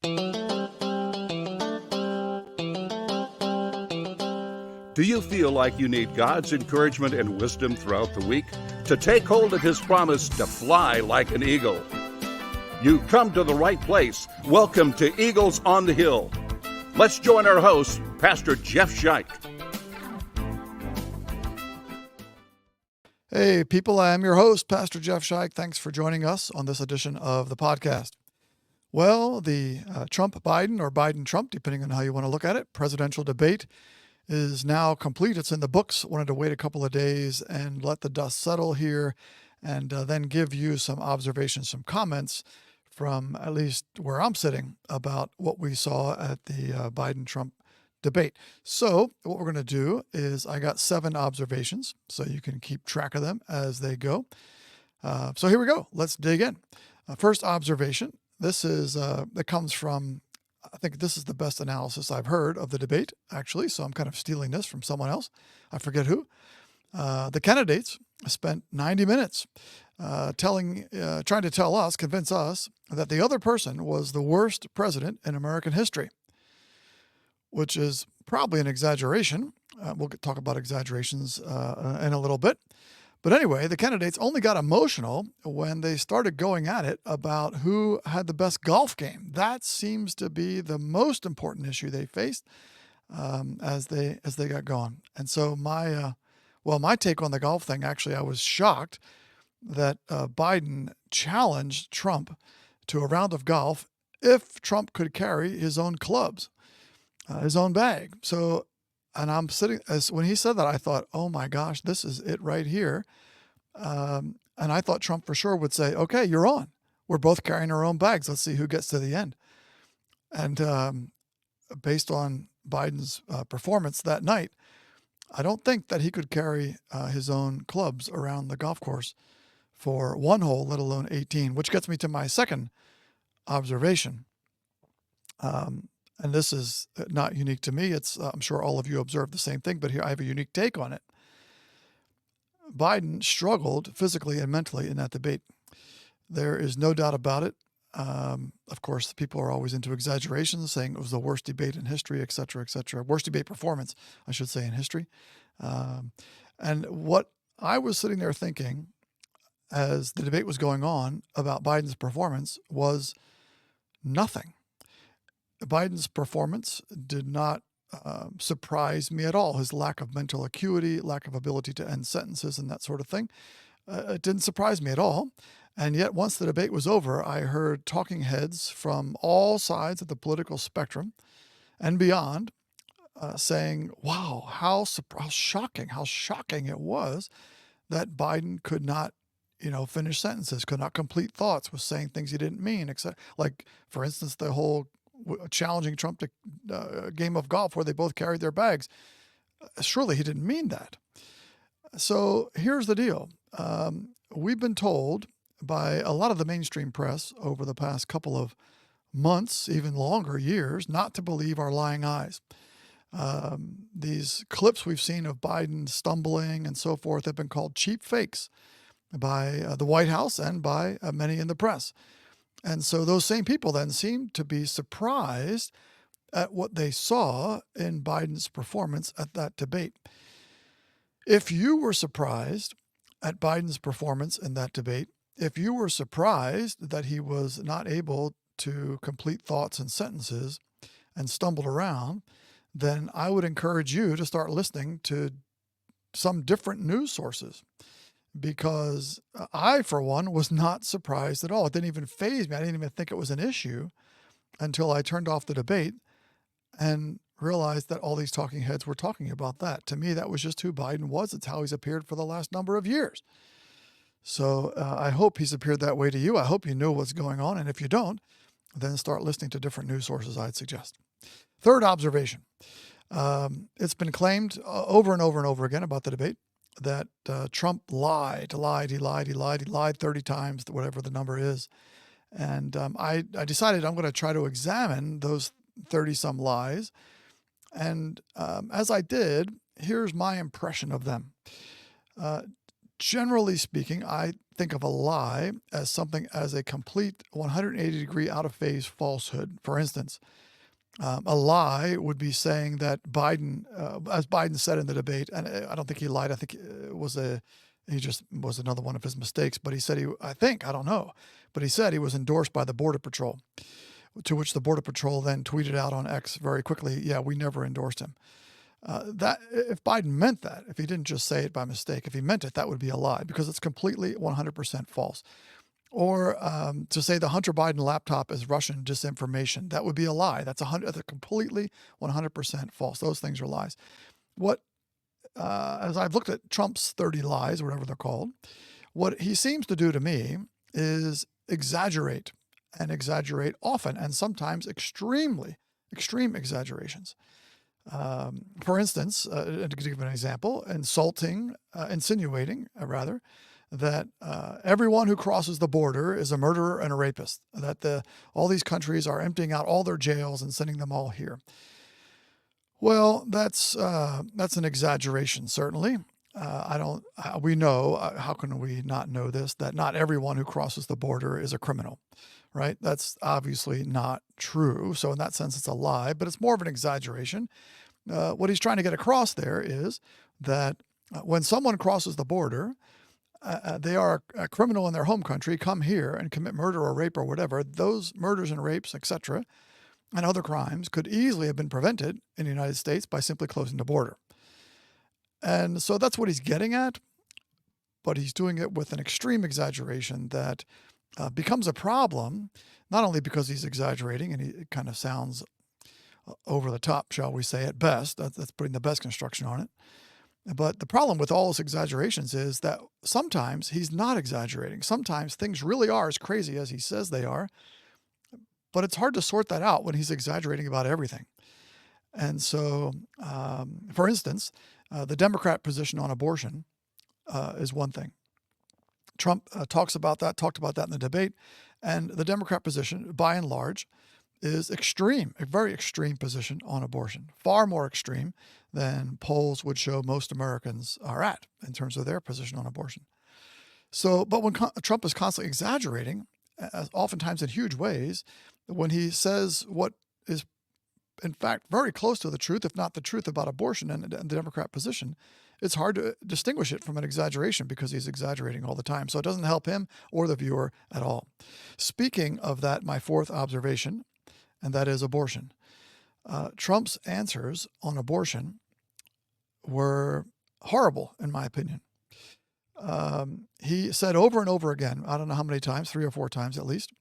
Do you feel like you need God's encouragement and wisdom throughout the week to take hold of His promise to fly like an eagle? You've come to the right place. Welcome to Eagles on the Hill. Let's join our host, Pastor Jeff Scheich. Hey, people, I am your host, Pastor Jeff Scheich. Thanks for joining us on this edition of the podcast. Well, the Trump-Biden or Biden-Trump, depending on how you want to look at it, presidential debate is now complete. It's in the books. Wanted to wait a couple of days and let the dust settle here and then give you some observations, some comments from at least where I'm sitting about what we saw at the Biden-Trump debate. So what we're going to do is I got 7 observations so you can keep track of them as they go. So here we go. Let's dig in. First observation. This is that comes from, I think this is the best analysis I've heard of the debate, actually. So I'm kind of stealing this from someone else. I forget who. The candidates spent 90 minutes trying to tell us, convince us that the other person was the worst president in American history, which is probably an exaggeration. We'll talk about exaggerations in a little bit. But anyway, the candidates only got emotional when they started going at it about who had the best golf game. That seems to be the most important issue they faced as they got going. And so my take on the golf thing, actually, I was shocked that Biden challenged Trump to a round of golf if Trump could carry his own clubs, his own bag. So, and I'm sitting, when he said that, I thought, oh my gosh, this is it right here. And I thought Trump for sure would say, okay, you're on. We're both carrying our own bags. Let's see who gets to the end. And based on Biden's performance that night, I don't think that he could carry his own clubs around the golf course for one hole, let alone 18, which gets me to my second observation. And this is not unique to me. It's I'm sure all of you observed the same thing, but here I have a unique take on it. Biden struggled physically and mentally in that debate. There is no doubt about it. Of course, people are always into exaggerations, saying it was the worst debate in history, et cetera, worst debate performance, I should say, in history. And what I was sitting there thinking as the debate was going on about Biden's performance was nothing. Biden's performance did not surprise me at all. His lack of mental acuity, lack of ability to end sentences and that sort of thing, it didn't surprise me at all. And yet once the debate was over, I heard talking heads from all sides of the political spectrum and beyond saying, wow, how shocking it was that Biden could not finish sentences, could not complete thoughts, was saying things he didn't mean, etc. Like, for instance, the whole challenging Trump to a game of golf where they both carried their bags. Surely he didn't mean that. So here's the deal. We've been told by a lot of the mainstream press over the past couple of months, even longer years, not to believe our lying eyes. These clips we've seen of Biden stumbling and so forth have been called cheap fakes by the White House and by many in the press. And so those same people then seem to be surprised at what they saw in Biden's performance at that debate. If you were surprised at Biden's performance in that debate, if you were surprised that he was not able to complete thoughts and sentences and stumbled around, then I would encourage you to start listening to some different news sources. Because I, for one, was not surprised at all. It didn't even faze me. I didn't even think it was an issue until I turned off the debate and realized that all these talking heads were talking about that. To me, that was just who Biden was. It's how he's appeared for the last number of years. So I hope he's appeared that way to you. I hope you know what's going on. And if you don't, then start listening to different news sources, I'd suggest. Third observation. It's been claimed over and over and over again about the debate that Trump lied 30 times, whatever the number is. And I decided I'm going to try to examine those 30-some lies. And as I did, here's my impression of them. Generally speaking, I think of a lie as something as a complete 180-degree out of phase falsehood. For instance, a lie would be saying that Biden, as Biden said in the debate, and I don't think he lied. I think it was he just was another one of his mistakes. But he said I don't know, but he said he was endorsed by the Border Patrol, to which the Border Patrol then tweeted out on X very quickly, yeah, we never endorsed him. That if Biden meant that, if he didn't just say it by mistake, if he meant it, that would be a lie because it's completely 100% false. Or to say the Hunter Biden laptop is Russian disinformation, that would be a lie. That's completely 100% false. Those things are lies. What, as I've looked at Trump's 30 lies, whatever they're called, what he seems to do to me is exaggerate and exaggerate often, and sometimes extreme exaggerations. For instance, to give an example, insinuating that everyone who crosses the border is a murderer and a rapist, that all these countries are emptying out all their jails and sending them all here. Well, that's an exaggeration, certainly. We know, how can we not know this, that not everyone who crosses the border is a criminal, right? That's obviously not true. So in that sense, it's a lie, but it's more of an exaggeration. What he's trying to get across there is that when someone crosses the border, they are a criminal in their home country, come here and commit murder or rape or whatever. Those murders and rapes, etc., and other crimes could easily have been prevented in the United States by simply closing the border. And so that's what he's getting at, but he's doing it with an extreme exaggeration that becomes a problem, not only because he's exaggerating and it kind of sounds over the top, shall we say, at best. That's putting the best construction on it. But the problem with all his exaggerations is that sometimes he's not exaggerating. Sometimes things really are as crazy as he says they are, but it's hard to sort that out when he's exaggerating about everything. And so, for instance, the Democrat position on abortion is one thing. Trump talked about that in the debate, and the Democrat position, by and large, is extreme, a very extreme position on abortion, far more extreme than polls would show most Americans are at in terms of their position on abortion. So, but when Trump is constantly exaggerating, oftentimes in huge ways, when he says what is in fact very close to the truth, if not the truth about abortion and the Democrat position, it's hard to distinguish it from an exaggeration because he's exaggerating all the time. So it doesn't help him or the viewer at all. Speaking of that, my fourth observation, and that is abortion. Trump's answers on abortion were horrible, in my opinion. He said over and over again, I don't know how many times, 3 or 4 times at least,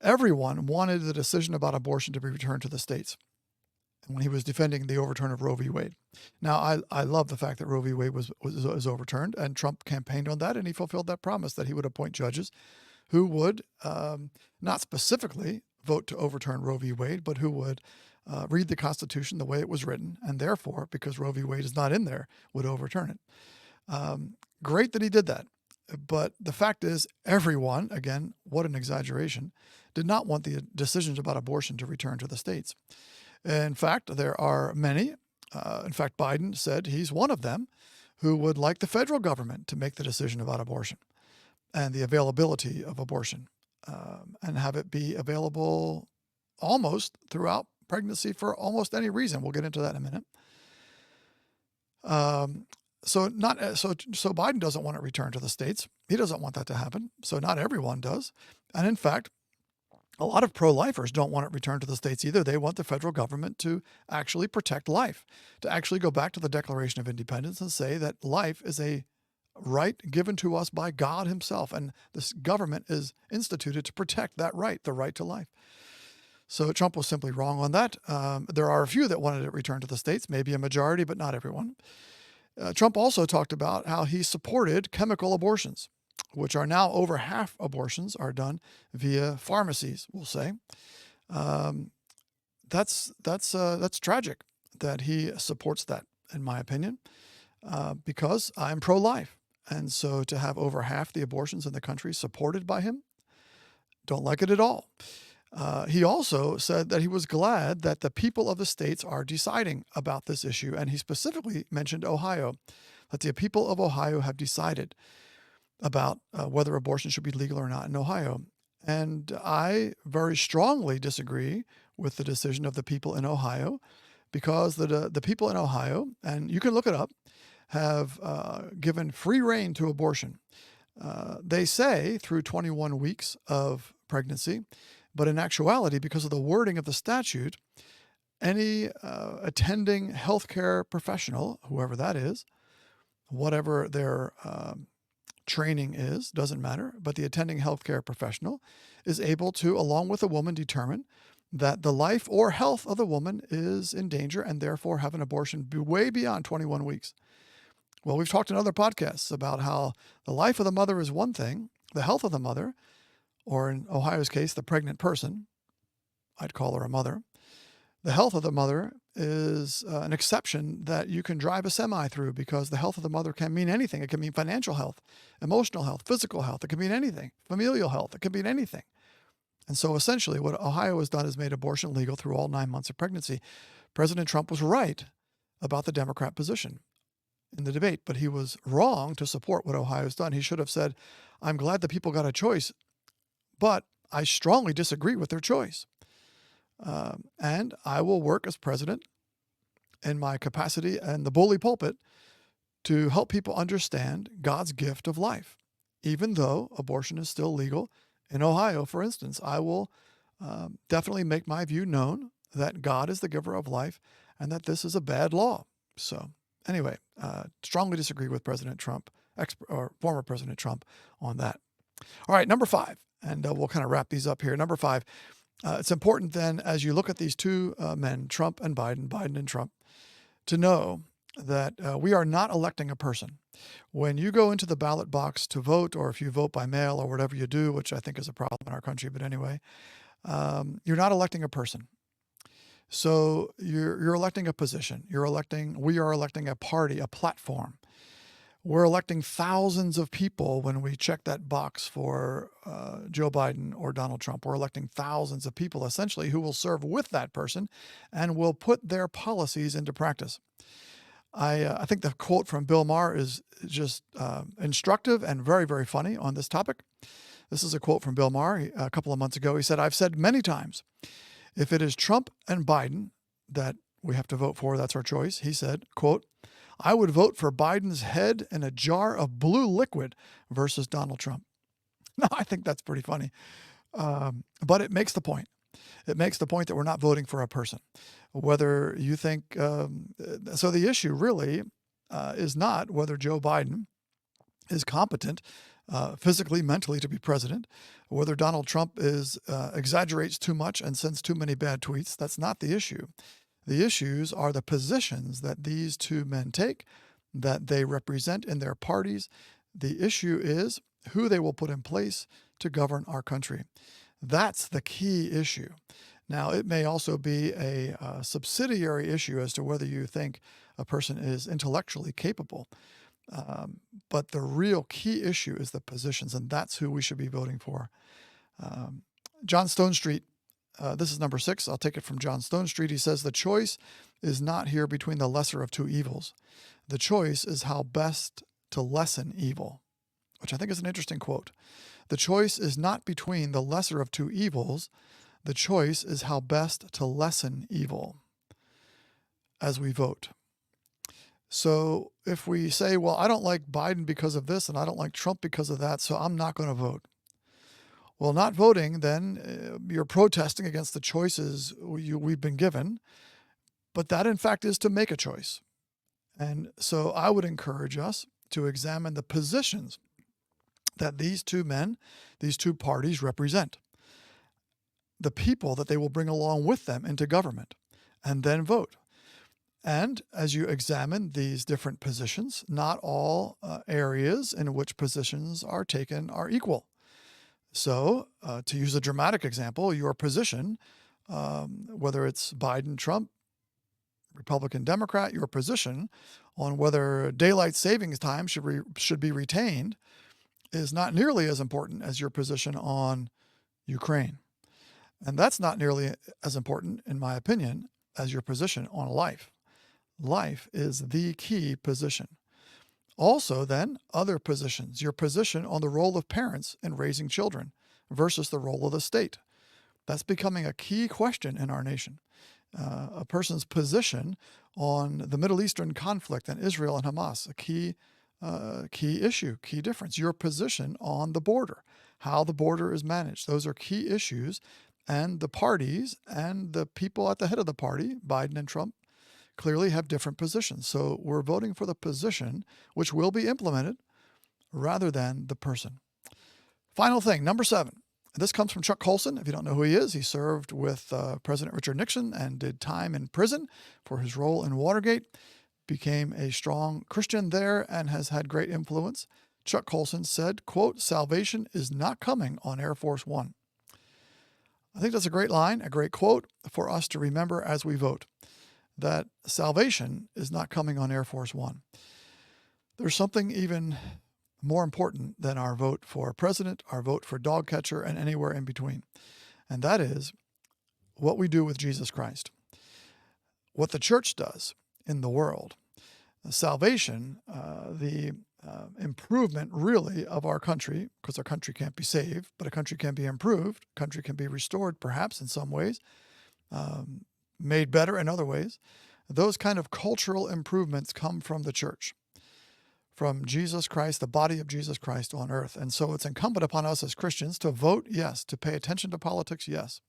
everyone wanted the decision about abortion to be returned to the states. And when he was defending the overturn of Roe v. Wade. Now, I love the fact that Roe v. Wade was overturned, and Trump campaigned on that, and he fulfilled that promise that he would appoint judges who would not specifically vote to overturn Roe v. Wade, but who would read the Constitution the way it was written, and therefore, because Roe v. Wade is not in there, would overturn it. Great that he did that. But the fact is, everyone, again, what an exaggeration, did not want the decisions about abortion to return to the states. In fact, there are many, in fact, Biden said he's one of them, who would like the federal government to make the decision about abortion and the availability of abortion, and have it be available almost throughout pregnancy for almost any reason. We'll get into that in a minute. So Biden doesn't want it returned to the states. He doesn't want that to happen. So not everyone does. And in fact, a lot of pro-lifers don't want it returned to the states either. They want the federal government to actually protect life, to actually go back to the Declaration of Independence and say that life is a right given to us by God himself. And this government is instituted to protect that right, the right to life. So Trump was simply wrong on that. There are a few that wanted it returned to the states, maybe a majority, but not everyone. Trump also talked about how he supported chemical abortions, which are now over half abortions are done via pharmacies, we'll say. That's tragic that he supports that, in my opinion, because I'm pro-life. And so to have over half the abortions in the country supported by him, don't like it at all. He also said that he was glad that the people of the states are deciding about this issue, and he specifically mentioned Ohio. that the people of Ohio have decided about whether abortion should be legal or not in Ohio. And I very strongly disagree with the decision of the people in Ohio, because the people in Ohio, and you can look it up, have given free rein to abortion. They say through 21 weeks of pregnancy, but in actuality, because of the wording of the statute, any attending healthcare professional, whoever that is, whatever their training is, doesn't matter, but the attending healthcare professional is able to, along with a woman, determine that the life or health of the woman is in danger and therefore have an abortion way beyond 21 weeks. Well, we've talked in other podcasts about how the life of the mother is one thing, the health of the mother, or in Ohio's case, the pregnant person, I'd call her a mother. The health of the mother is an exception that you can drive a semi through, because the health of the mother can mean anything. It can mean financial health, emotional health, physical health. It can mean anything. Familial health. It can mean anything. And so essentially what Ohio has done is made abortion legal through all 9 months of pregnancy. President Trump was right about the Democrat position in the debate, but he was wrong to support what Ohio's done. He should have said, I'm glad the people got a choice, but I strongly disagree with their choice. And I will work as president in my capacity and the bully pulpit to help people understand God's gift of life. Even though abortion is still legal in Ohio, for instance, I will definitely make my view known that God is the giver of life and that this is a bad law. So anyway, strongly disagree with President Trump, or former President Trump, on that. All right, number 5, and we'll kind of wrap these up here. Number 5, it's important then, as you look at these two men, Trump and Biden and Trump, to know that we are not electing a person. When you go into the ballot box to vote, or if you vote by mail or whatever you do, which I think is a problem in our country, but anyway, you're not electing a person. So you're electing a position. We are electing a party, a platform. We're electing thousands of people when we check that box for Joe Biden or Donald Trump. We're electing thousands of people, essentially, who will serve with that person and will put their policies into practice. I think the quote from Bill Maher is just instructive and very, very funny on this topic. This is a quote from Bill Maher a couple of months ago. He said, I've said many times, if it is Trump and Biden that we have to vote for, that's our choice. He said, quote, I would vote for Biden's head in a jar of blue liquid versus Donald Trump. No, I think that's pretty funny. But it makes the point. It makes the point that we're not voting for a person. Whether you think, so the issue really is not whether Joe Biden is competent physically, mentally to be president, whether Donald Trump exaggerates too much and sends too many bad tweets. That's not the issue. The issues are the positions that these two men take, that they represent in their parties. The issue is who they will put in place to govern our country. That's the key issue. Now, it may also be a subsidiary issue as to whether you think a person is intellectually capable. But the real key issue is the positions, and that's who we should be voting for. John Stonestreet, this is number 6. I'll take it from John Stonestreet. He says, the choice is not here between the lesser of two evils. The choice is how best to lessen evil, which I think is an interesting quote. The choice is not between the lesser of two evils. The choice is how best to lessen evil as we vote. So if we say, well, I don't like Biden because of this and I don't like Trump because of that, so I'm not going to vote. Well, not voting, then you're protesting against the choices we've been given, but that in fact is to make a choice. And so I would encourage us to examine the positions that these two men, these two parties represent, the people that they will bring along with them into government, and then vote. And as you examine these different positions, not all areas in which positions are taken are equal. So to use a dramatic example, your position, whether it's Biden, Trump, Republican, Democrat, your position on whether daylight savings time should be retained is not nearly as important as your position on Ukraine. And that's not nearly as important, in my opinion, as your position on life. Life is the key position. Also, then, other positions, your position on the role of parents in raising children versus the role of the state. That's becoming a key question in our nation. A person's position on the Middle Eastern conflict and Israel and Hamas, a key issue, key difference. Your position on the border, how the border is managed. Those are key issues. And the parties and the people at the head of the party, Biden and Trump, clearly have different positions. So we're voting for the position which will be implemented rather than the person. Final thing, number 7. This comes from Chuck Colson. If you don't know who he is, he served with President Richard Nixon and did time in prison for his role in Watergate, became a strong Christian there and has had great influence. Chuck Colson said, quote, "Salvation is not coming on Air Force One." I think that's a great line, a great quote for us to remember as we vote, that salvation is not coming on Air Force One. There's something even more important than our vote for president, our vote for dog catcher, and anywhere in between. And that is what we do with Jesus Christ. What the church does in the world. Salvation, the improvement really of our country, because our country can't be saved, but a country can be improved, a country can be restored perhaps in some ways, made better in other ways. Those kind of cultural improvements come from the church, from Jesus Christ, the body of Jesus Christ on earth. And so it's incumbent upon us as Christians to vote, yes, to pay attention to politics, yes,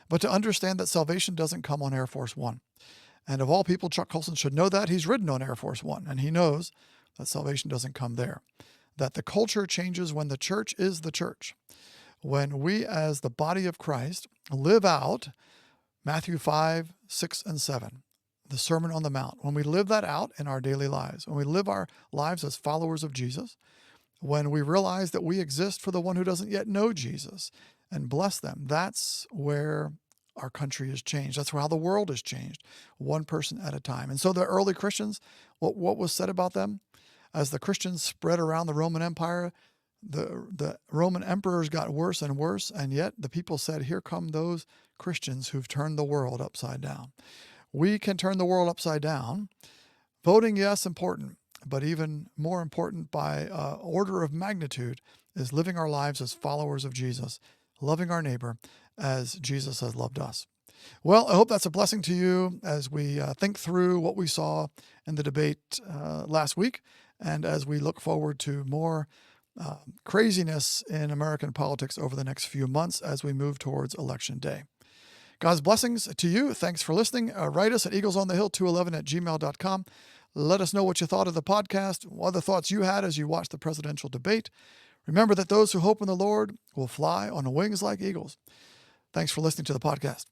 but to understand that salvation doesn't come on Air Force One. And of all people, Chuck Colson should know that. He's ridden on Air Force One, and he knows that salvation doesn't come there, that the culture changes when the church is the church. When we, as the body of Christ, live out Matthew 5, 6, and 7, the Sermon on the Mount, when we live that out in our daily lives, when we live our lives as followers of Jesus, when we realize that we exist for the one who doesn't yet know Jesus and bless them, that's where our country is changed. That's how the world is changed, one person at a time. And so the early Christians, what was said about them? As the Christians spread around the Roman Empire, the Roman emperors got worse and worse, and yet the people said, here come those Christians who've turned the world upside down. We can turn the world upside down. Voting, yes, important, but even more important by order of magnitude is living our lives as followers of Jesus, loving our neighbor as Jesus has loved us. Well, I hope that's a blessing to you as we think through what we saw in the debate last week, and as we look forward to more craziness in American politics over the next few months as we move towards Election Day. God's blessings to you. Thanks for listening. Write us at eaglesonthehill211@gmail.com. Let us know what you thought of the podcast, what other thoughts you had as you watched the presidential debate. Remember that those who hope in the Lord will fly on wings like eagles. Thanks for listening to the podcast.